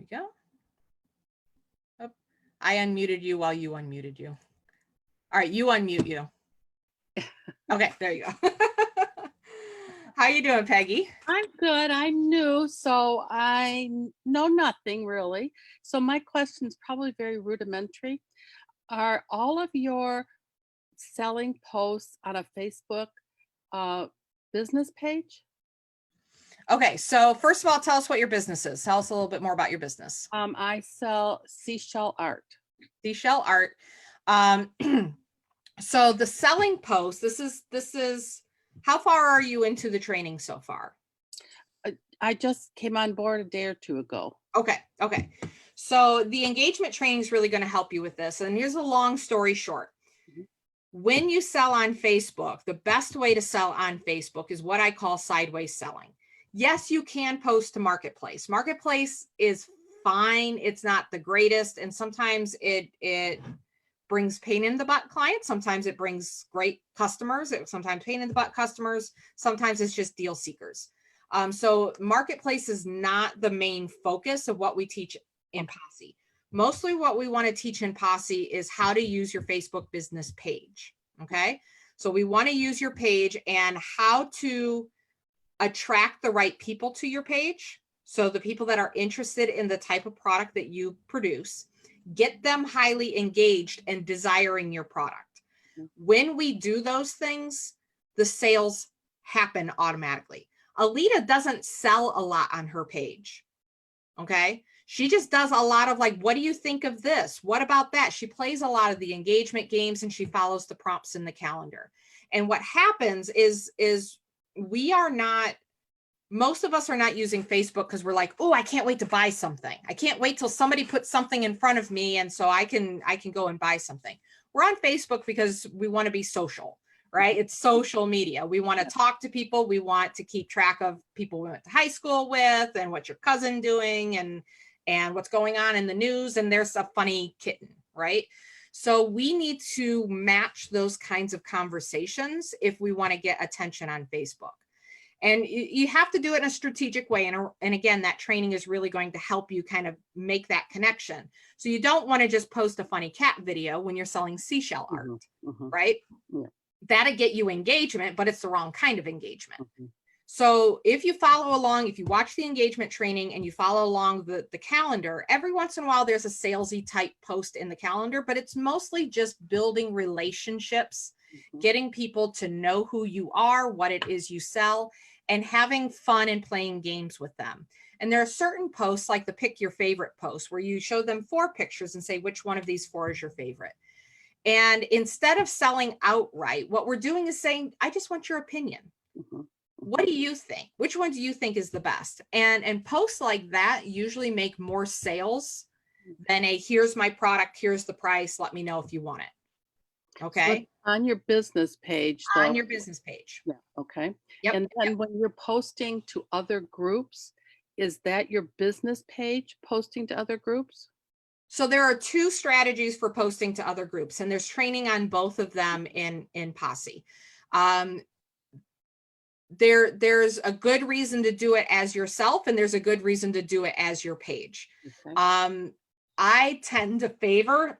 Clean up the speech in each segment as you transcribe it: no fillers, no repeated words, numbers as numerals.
we go. Oh, I unmuted you while you unmuted you. All right, you unmute you. Okay, there you go. How you doing, Peggy? I'm good. I'm new, so I know nothing really. So my question is probably very rudimentary. Are all of your selling posts on a Facebook business page? Okay, so first of all, tell us what your business is. Tell us a little bit more about your business. I sell seashell art. Seashell art. So the selling post, this is how far are you into the training so far? I just came on board a day or two ago. Okay. So the engagement training is really going to help you with this. And here's a long story short. When you sell on Facebook, the best way to sell on Facebook is what I call sideways selling. Yes, you can post to Marketplace. Marketplace is fine. It's not the greatest. And sometimes it brings pain in the butt clients. Sometimes it brings great customers. Sometimes pain in the butt customers. Sometimes it's just deal seekers. So Marketplace is not the main focus of what we teach in POSSE. Mostly what we want to teach in POSSE is how to use your Facebook business page. Okay. So we want to use your page and how to attract the right people to your page. So the people that are interested in the type of product that you produce, get them highly engaged and desiring your product. When we do those things, the sales happen automatically. Alita doesn't sell a lot on her page. Okay. She just does a lot of like, what do you think of this? What about that? She plays a lot of the engagement games and she follows the prompts in the calendar. And what happens is we are not, most of us are not using Facebook because we're like, oh, I can't wait to buy something. I can't wait till somebody puts something in front of me. And so I can go and buy something. We're on Facebook because we want to be social, right? It's social media. We want to talk to people. We want to keep track of people we went to high school with and what's your cousin doing and what's going on in the news. And there's a funny kitten, right? So we need to match those kinds of conversations if we want to get attention on Facebook. And you have to do it in a strategic way. And again, that training is really going to help you kind of make that connection. So you don't want to just post a funny cat video when you're selling seashell art, right? Yeah. That'll get you engagement, but it's the wrong kind of engagement. So if you follow along, if you watch the engagement training and you follow along the calendar, every once in a while there's a salesy type post in the calendar, but it's mostly just building relationships, getting people to know who you are, what it is you sell, and having fun and playing games with them. And there are certain posts like the pick your favorite post where you show them 4 pictures and say, which one of these 4 is your favorite? And instead of selling outright, what we're doing is saying, I just want your opinion. What do you think? Which one do you think is the best? And posts like that usually make more sales than a here's my product, here's the price, let me know if you want it. Okay. So on your business page, though. On your business page. Yeah. Okay. Yep. And then when you're posting to other groups, is that your business page posting to other groups? So there are 2 strategies for posting to other groups, and there's training on both of them in POSSE. There's a good reason to do it as yourself, and there's a good reason to do it as your page. Okay. I tend to favor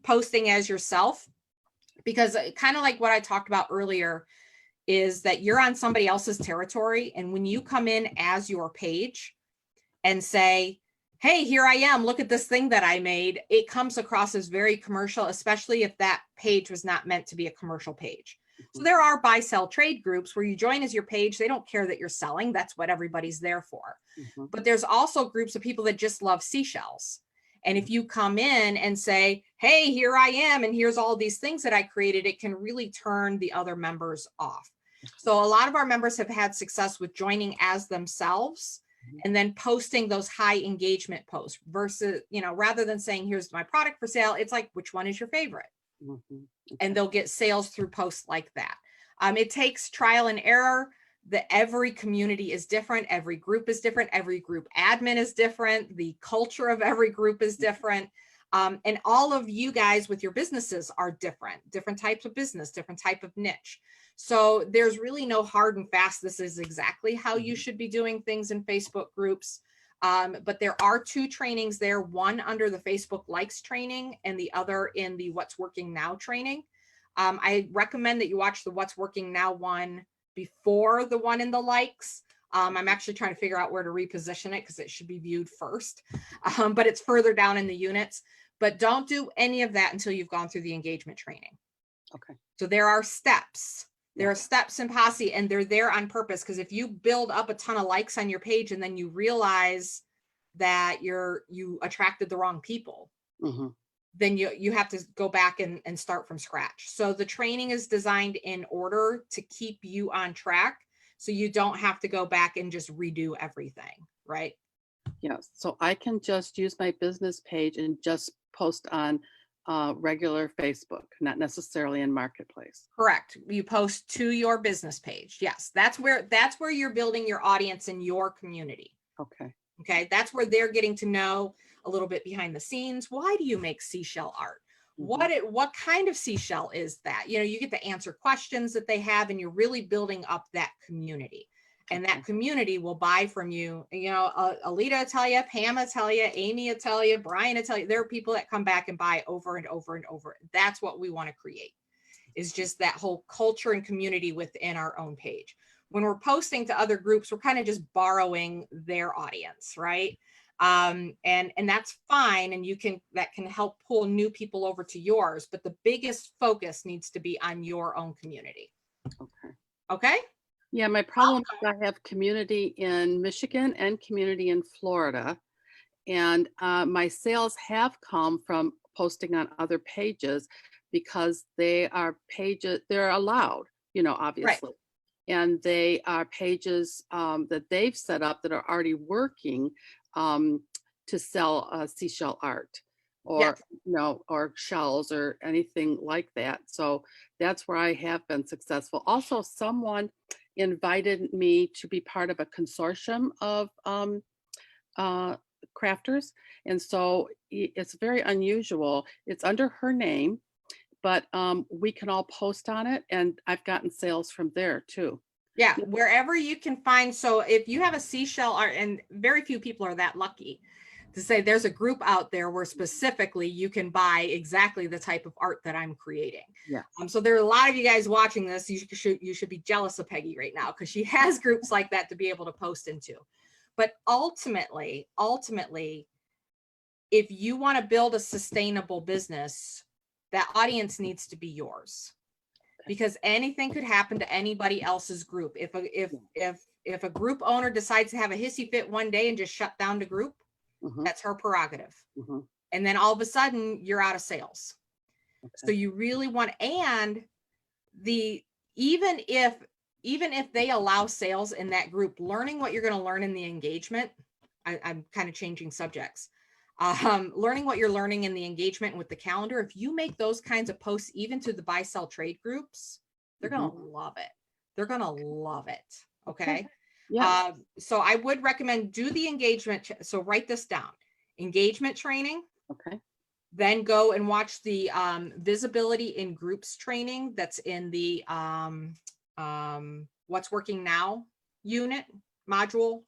posting as yourself because kind of like what I talked about earlier is that you're on somebody else's territory. And when you come in as your page and say, hey, here I am, look at this thing that I made, it comes across as very commercial, especially if that page was not meant to be a commercial page. So there are buy, sell, trade groups where you join as your page. They don't care that you're selling. That's what everybody's there for. But there's also groups of people that just love seashells. And if you come in and say, hey, here I am, and here's all these things that I created, it can really turn the other members off. So a lot of our members have had success with joining as themselves and then posting those high engagement posts versus, rather than saying, here's my product for sale, it's like, which one is your favorite? And they'll get sales through posts like that. It takes trial and error. Every community is different. Every group is different. Every group admin is different. The culture of every group is different. And all of you guys with your businesses are different types of business, different type of niche. So there's really no hard and fast, this is exactly how you should be doing things in Facebook groups. But there are 2 trainings there, one under the Facebook likes training and the other in the what's working now training. I recommend that you watch the what's working now one before the one in the likes. I'm actually trying to figure out where to reposition it because it should be viewed first, but it's further down in the units. But don't do any of that until you've gone through the engagement training. Okay. So there are steps. There are steps in POSSE, and they're there on purpose, because if you build up a ton of likes on your page and then you realize that you attracted the wrong people, then you have to go back and start from scratch. So the training is designed in order to keep you on track, so you don't have to go back and just redo everything, right? Yes. So I can just use my business page and just post on regular Facebook, not necessarily in Marketplace. Correct. You post to your business page. Yes, that's where you're building your audience in your community. Okay. Okay, that's where they're getting to know a little bit behind the scenes. Why do you make seashell art? What kind of seashell is that? You get to answer questions that they have, and you're really building up that community. And that community will buy from you. Alita will tell you, Pam will tell you, Amy will tell you, Brian will tell you. There are people that come back and buy over and over and over. That's what we want to create, is just that whole culture and community within our own page. When we're posting to other groups, we're kind of just borrowing their audience, right? And that's fine. And that can help pull new people over to yours. But the biggest focus needs to be on your own community. Okay. Okay. Yeah, my problem is I have community in Michigan and community in Florida. And my sales have come from posting on other pages because they are pages, they're allowed, obviously. Right. And they are pages that they've set up that are already working to sell seashell art, or or shells or anything like that. So that's where I have been successful. Also, someone invited me to be part of a consortium of crafters, and so it's very unusual. It's under her name, but we can all post on it, and I've gotten sales from there too. Yeah, wherever you can find. So if you have a seashell art, and very few people are that lucky to say there's a group out there where specifically you can buy exactly the type of art that I'm creating. Yeah. So there are a lot of you guys watching this. You should be jealous of Peggy right now, because she has groups like that to be able to post into. But ultimately, if you want to build a sustainable business, that audience needs to be yours, because anything could happen to anybody else's group. If a group owner decides to have a hissy fit one day and just shut down the group, that's her prerogative. And then all of a sudden you're out of sales. So you really want, and even if they allow sales in that group, learning what you're going to learn in the engagement, I'm kind of changing subjects. Learning what you're learning in the engagement with the calendar, if you make those kinds of posts even to the buy sell trade groups, they're going to love it. They're going to love it. Okay. Yeah. So I would recommend do the engagement. So write this down: engagement training. Okay. Then go and watch the visibility in groups training that's in the what's working now unit module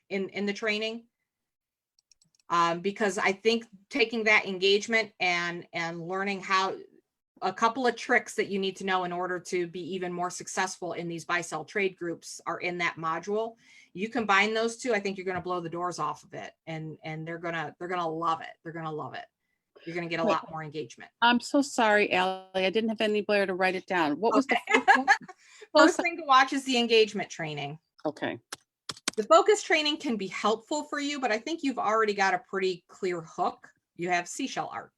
in the training. Because I think taking that engagement and learning how, a couple of tricks that you need to know in order to be even more successful in these buy sell trade groups are in that module. You combine those two, I think you're going to blow the doors off of it, and they're going to love it. They're going to love it. You're going to get a lot more engagement. I'm so sorry, Allie. I didn't have anybody to write it down. What was the first thing to watch is the engagement training. Okay. The focus training can be helpful for you, but I think you've already got a pretty clear hook. You have seashell art,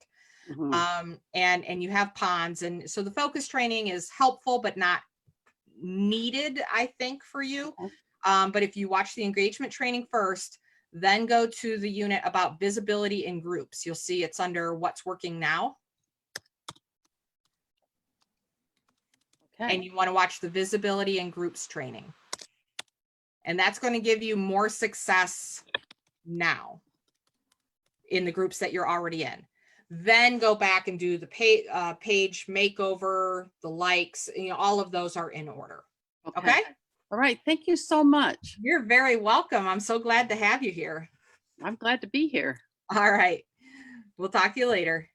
and you have ponds. And so the focus training is helpful, but not needed, I think, for you. But if you watch the engagement training first, then go to the unit about visibility in groups, you'll see it's under what's working now. Okay. And you want to watch the visibility in groups training. And that's going to give you more success now in the groups that you're already in. Then go back and do the page makeover, the likes, all of those are in order. Okay. All right. Thank you so much. You're very welcome. I'm so glad to have you here. I'm glad to be here. All right. We'll talk to you later.